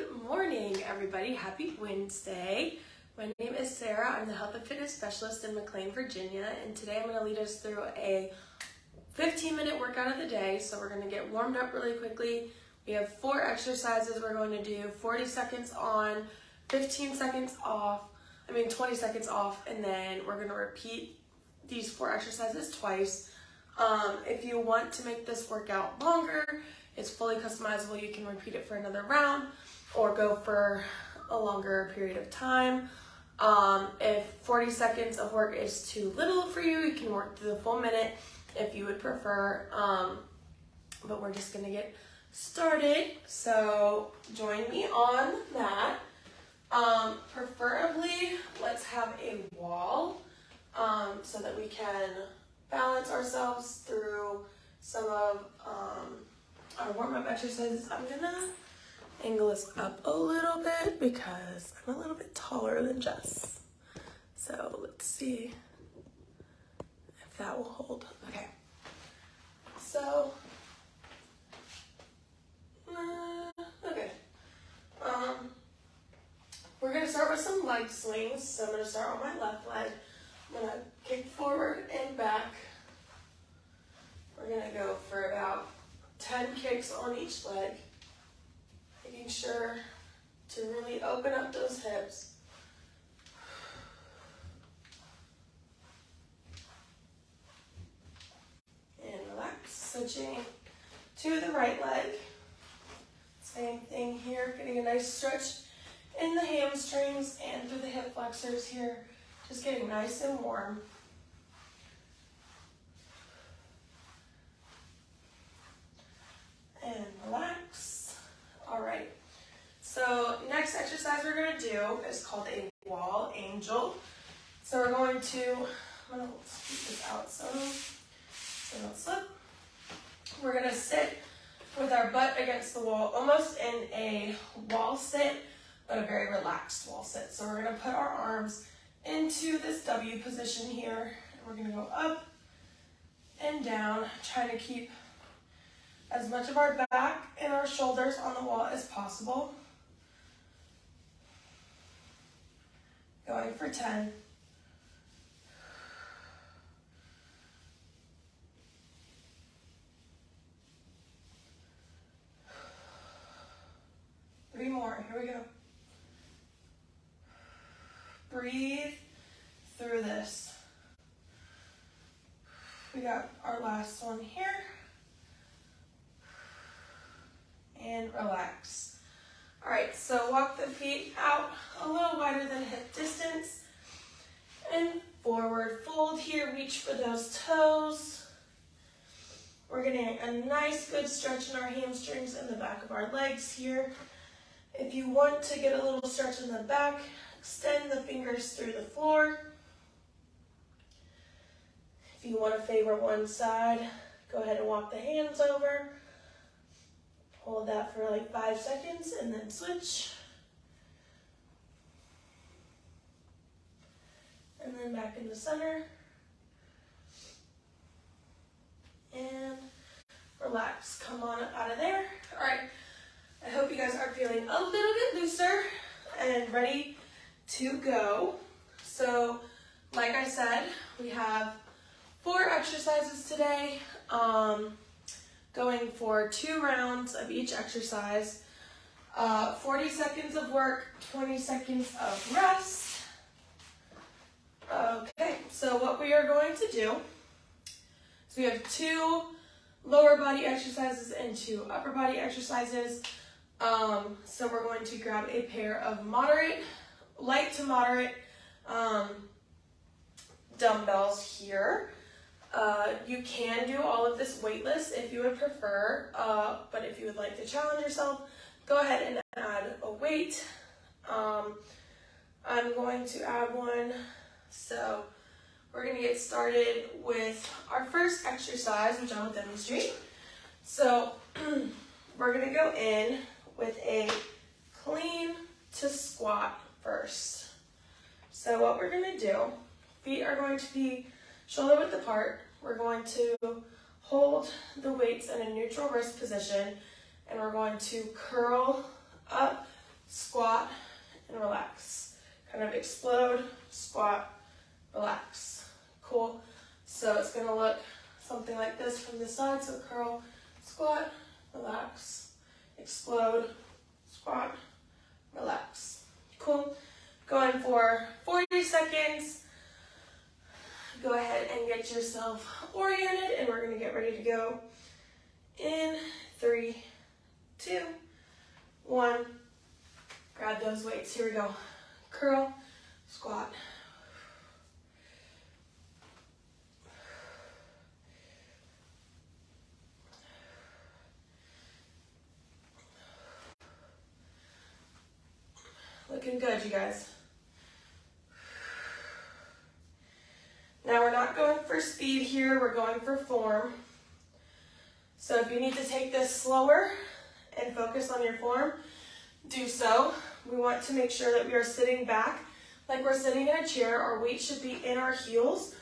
Good morning, everybody. Happy Wednesday. My name is Sarah. I'm the Health and Fitness Specialist in McLean, Virginia, and today I'm going to lead us through a 15-minute workout of the day. So we're going to get warmed up really quickly. We have 4 exercises we're going to do, 40 seconds on, 15 seconds off, 20 seconds off, and then we're going to repeat these 4 exercises twice. If you want to make this workout longer, it's fully customizable. You can repeat it for another round or go for a longer period of time. If 40 seconds of work is too little for you, you can work through the full minute if you would prefer. But we're just gonna get started. So join me on that. Preferably, let's have a wall so that we can balance ourselves through some of our warm-up exercises. I'm gonna angle this up a little bit because I'm a little bit taller than Jess. So let's see if that will hold. Okay. So, okay. We're gonna start with some leg swings. So I'm gonna start on my left leg. I'm gonna kick forward and back. We're gonna go for about 10 kicks on each leg, making sure to really open up those hips. And relax, switching to the right leg. Same thing here, getting a nice stretch in the hamstrings and through the hip flexors here, just getting nice and warm. And relax. All right. So next exercise we're going to do is called a wall angel. So we're going to, I'm going to scoot this out so I don't slip. We're going to sit with our butt against the wall, almost in a wall sit, but a very relaxed wall sit. So we're going to put our arms into this W position here. And we're going to go up and down, trying to keep as much of our back and our shoulders on the wall as possible. Going for 10. Three more, here we go. Breathe through this. We got our last one here. And relax. All right, so walk the feet out a little wider than hip distance. And forward fold here, reach for those toes. We're getting a nice good stretch in our hamstrings and the back of our legs here. If you want to get a little stretch in the back, extend the fingers through the floor. If you want to favor one side, go ahead and walk the hands over. Hold that for like 5 seconds and then switch. And then back in the center. And relax. Come on up out of there. All right. I hope you guys are feeling a little bit looser and ready to go. So, like I said, we have 4 exercises today. Going for 2 rounds of each exercise, 40 seconds of work, 20 seconds of rest. Okay, so what we are going to do is we have 2 lower body exercises and 2 upper body exercises. So we're going to grab a pair of light to moderate dumbbells here. You can do all of this weightless if you would prefer, but if you would like to challenge yourself, go ahead and add a weight. I'm going to add one. So we're going to get started with our first exercise, which I will demonstrate. So we're going to go in with a clean to squat first. So what we're going to do, feet are going to be shoulder width apart. We're going to hold the weights in a neutral wrist position, and we're going to curl up squat, and relax. Kind of explode, squat, relax. Cool. So it's going to look something like this from the side. So curl, squat, relax, explode, squat, relax. Cool. Going for 40 seconds. Go ahead and get yourself oriented, and we're going to get ready to go in 3, 2, 1. Grab those weights. Here we go. Curl, squat. Looking good, you guys. Now we're not going for speed here, we're going for form. So if you need to take this slower and focus on your form, do so. We want to make sure that we are sitting back like we're sitting in a chair. Our weight should be in our heels.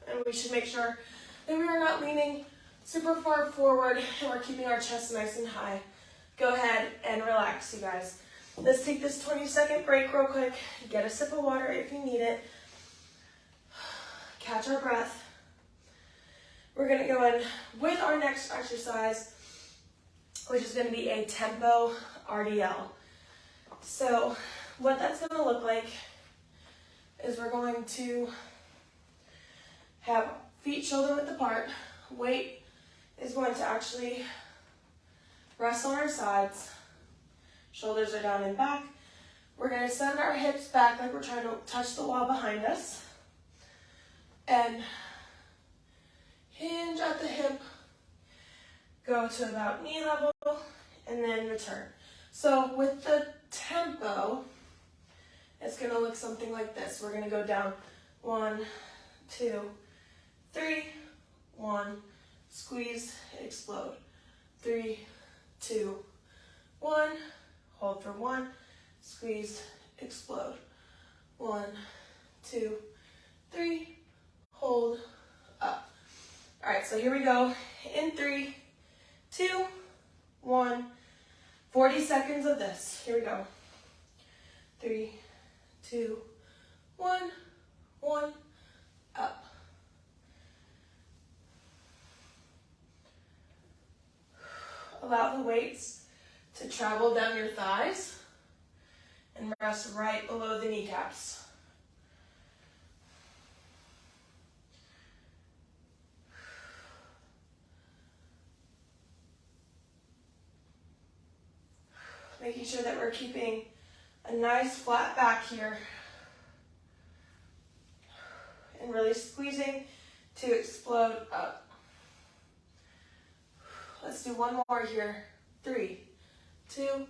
And we should make sure that we are not leaning super far forward and we're keeping our chest nice and high. Go ahead and relax, you guys. Let's take this 20-second break real quick. Get a sip of water if you need it. Catch our breath. We're going to go in with our next exercise, which is going to be a tempo RDL. So what that's going to look like is we're going to have feet shoulder width apart. Weight is going to actually rest on our sides. Shoulders are down and back. We're going to send our hips back like we're trying to touch the wall behind us. And hinge at the hip, go to about knee level, and then return. So with the tempo, it's going to look something like this. We're going to go down 1, 2, 3, 1, squeeze, explode. 3, 2, 1, hold for 1, squeeze, explode. 1, 2, 3, hold, up. All right, so here we go. In 3, 2, 1, 40 seconds of this. Here we go. 3, 2, 1, 1, up. Allow the weights to travel down your thighs and rest right below the kneecaps. Making sure that we're keeping a nice flat back here. And really squeezing to explode up. Let's do one more here. 3, 2,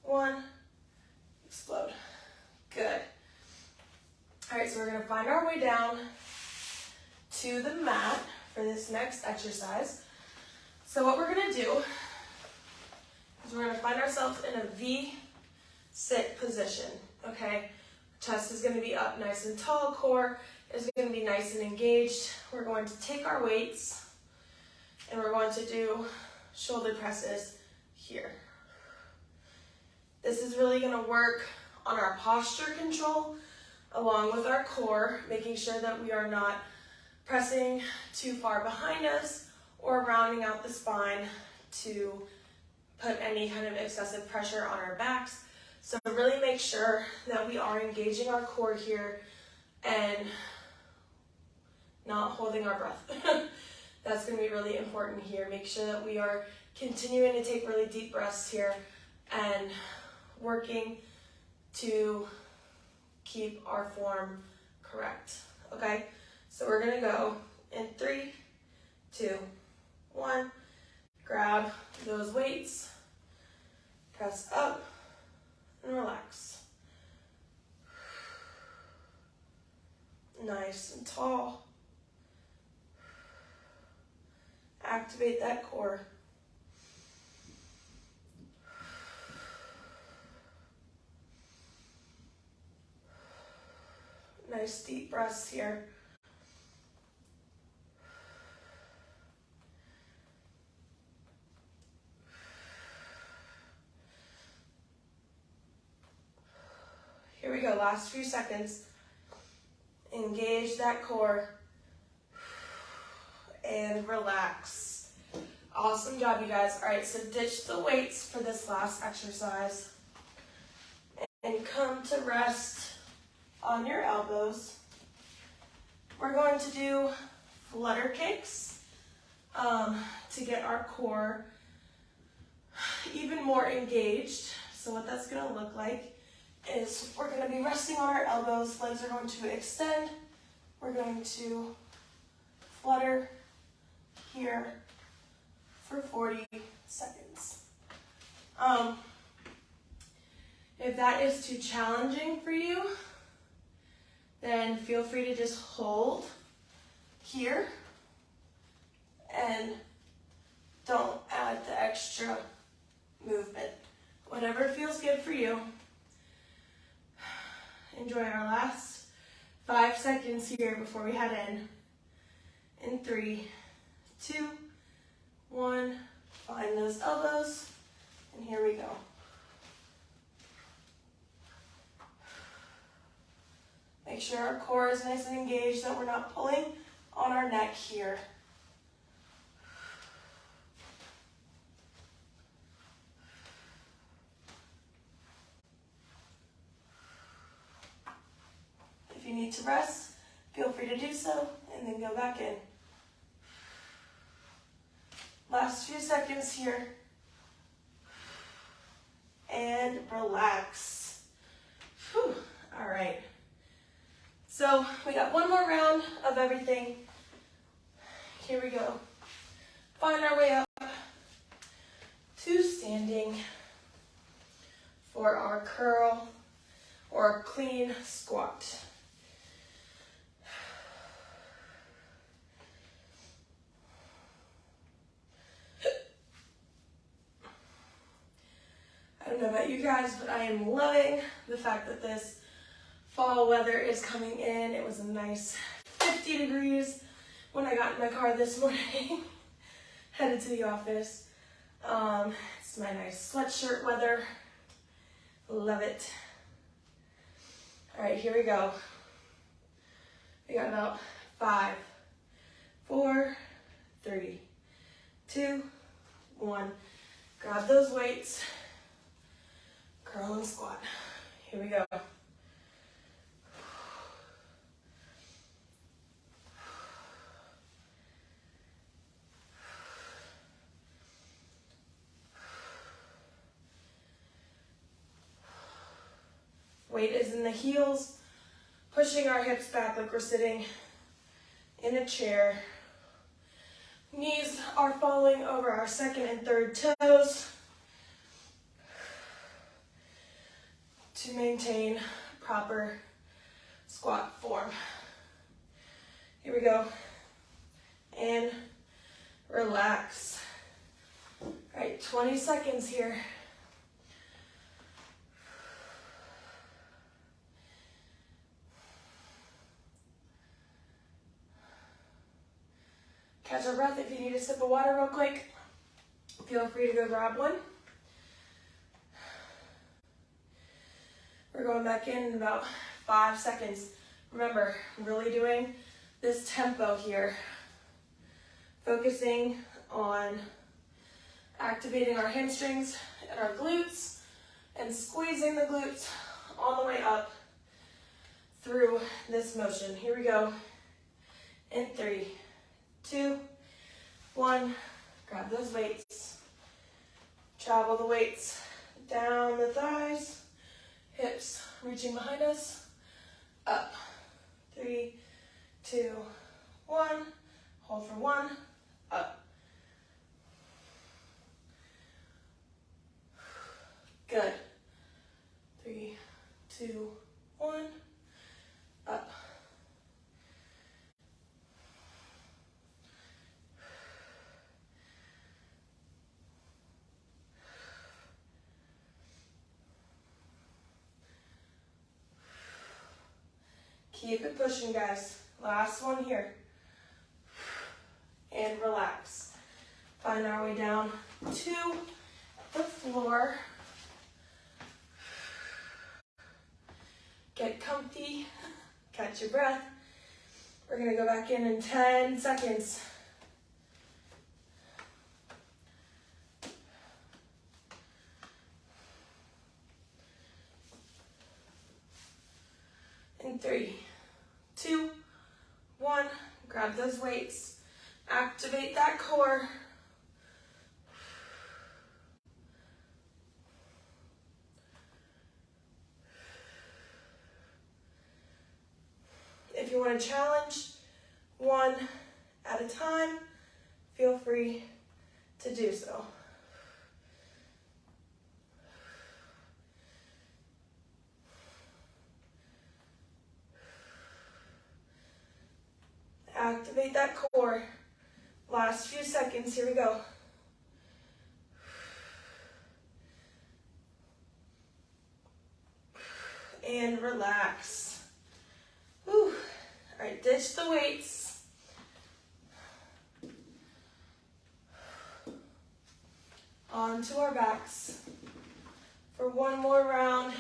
1, explode. Good. All right, so we're going to find our way down to the mat for this next exercise. So what we're going to do is we're going to find ourselves in a V-sit position, okay? Chest is going to be up nice and tall. Core is going to be nice and engaged. We're going to take our weights and we're going to do shoulder presses here. This is really going to work on our posture control along with our core, making sure that we are not pressing too far behind us or rounding out the spine to put any kind of excessive pressure on our backs. So really make sure that we are engaging our core here and not holding our breath. That's going to be really important here. Make sure that we are continuing to take really deep breaths here and working to keep our form correct. Okay, so we're going to go in 3, 2, 1. Grab those weights, press up, and relax. Nice and tall. Activate that core. Nice deep breaths here. go, last few seconds. Engage that core and relax. Awesome job, you guys. All right, so ditch the weights for this last exercise and come to rest on your elbows. We're going to do flutter kicks to get our core even more engaged. So what that's going to look like is we're going to be resting on our elbows, legs are going to extend, we're going to flutter here for 40 seconds. If that is too challenging for you, then feel free to just hold here and don't add the extra movement. Whatever feels good for you. Enjoy our last 5 seconds here before we head in 3, 2, 1. Find those elbows, and here we go. Make sure our core is nice and engaged, that we're not pulling on our neck here. If you need to rest, feel free to do so, and then go back in. Last few seconds here. And relax. Whew. All right. So we got one more round of everything. Here we go. Find our way up to standing for our curl or clean squat. I don't know about you guys, but I am loving the fact that this fall weather is coming in. It was a nice 50 degrees when I got in my car this morning, headed to the office. It's my nice sweatshirt weather. Love it. All right, here we go. We got about 5, 4, 3, 2, 1. Grab those weights. Curl and squat. Here we go. Weight is in the heels, pushing our hips back like we're sitting in a chair. Knees are falling over our second and third toes to maintain proper squat form. Here we go. And relax. All right, 20 seconds here. Catch our breath. If you need a sip of water real quick, feel free to go grab one. We're going back in about 5 seconds. Remember, really doing this tempo here. Focusing on activating our hamstrings and our glutes and squeezing the glutes all the way up through this motion. Here we go. In 3, 2, 1. Grab those weights. Travel the weights down the thighs. Hips reaching behind us. Up. 3, 2, 1. Hold for 1. Up. Good. 3, 2, 1. Up. Keep it pushing, guys. Last one here. And relax. Find our way down to the floor. Get comfy, catch your breath. We're gonna go back in 10 seconds. In 3, 2, 1, grab those weights, activate that core. If you want to challenge one at a time, feel free to do so. Activate that core. Last few seconds, here we go. And relax. Whew. All right, ditch the weights. Onto our backs for one more round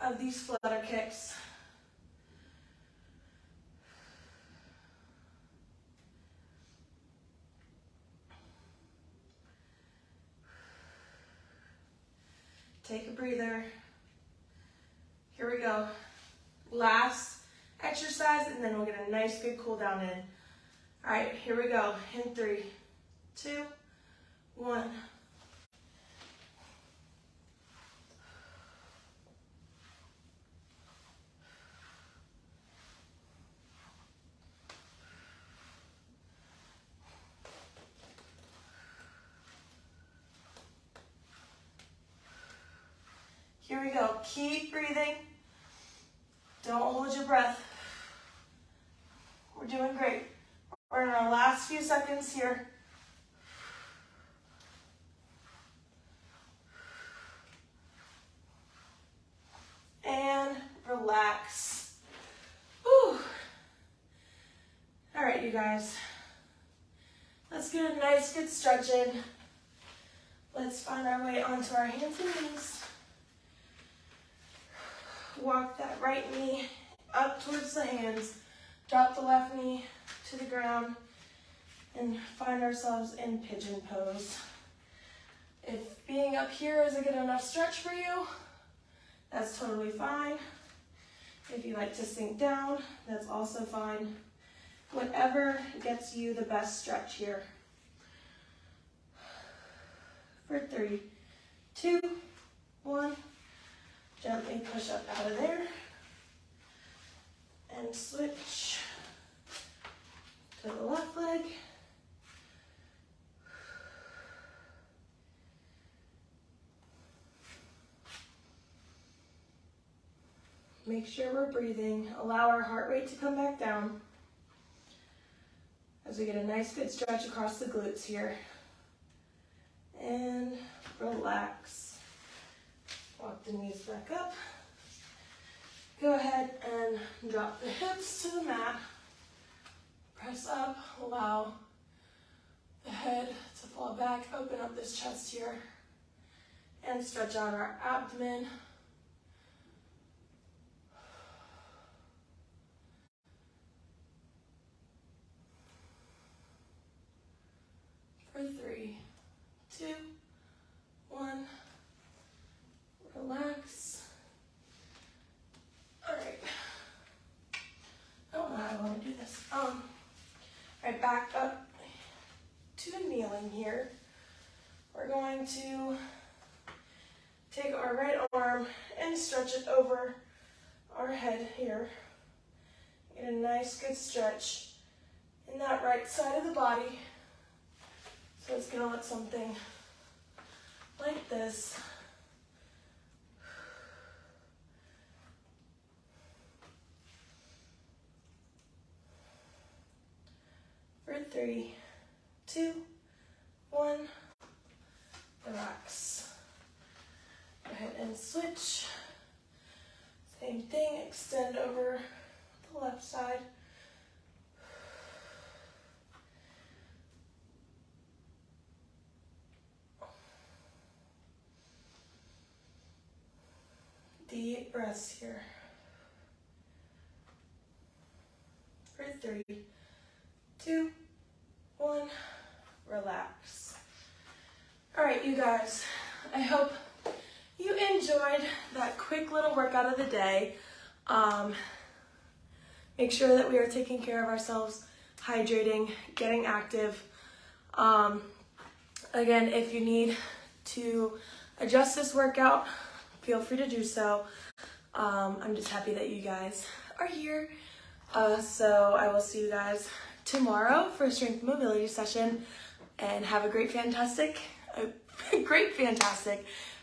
of these flutter kicks. Take a breather. Here we go. Last exercise, and then we'll get a nice good cool down in. All right, here we go. In 3, 2, 1. Here we go. Keep breathing. Don't hold your breath. We're doing great. We're in our last few seconds here. And relax. Whew. All right, you guys. Let's get a nice good stretch in. Let's find our way onto our hands and knees. Walk that right knee up towards the hands. Drop the left knee to the ground and find ourselves in pigeon pose. If being up here is a good enough stretch for you, that's totally fine. If you like to sink down, that's also fine. Whatever gets you the best stretch here. For 3, 2, 1. Gently push up out of there and switch to the left leg. Make sure we're breathing. Allow our heart rate to come back down as we get a nice good stretch across the glutes here. And relax. Walk the knees back up. Go ahead and drop the hips to the mat. Press up, allow the head to fall back, open up this chest here, and stretch out our abdomen. For 3, 2, 1. Relax. All right. I don't know how I want to do this. All right, back up to kneeling here. We're going to take our right arm and stretch it over our head here. Get a nice good stretch in that right side of the body. So it's going to look something like this. For 3, 2, 1, relax. Go ahead and switch. Same thing, extend over the left side. Deep deep breaths here. For 3, 2, 1, relax. All right, you guys, I hope you enjoyed that quick little workout of the day. Make sure that we are taking care of ourselves, hydrating, getting active. Again, if you need to adjust this workout, feel free to do so. I'm just happy that you guys are here. So I will see you guys tomorrow for a strength mobility session, and have a fantastic.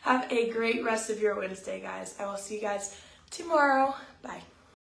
Have a great rest of your Wednesday, guys. I will see you guys tomorrow. Bye.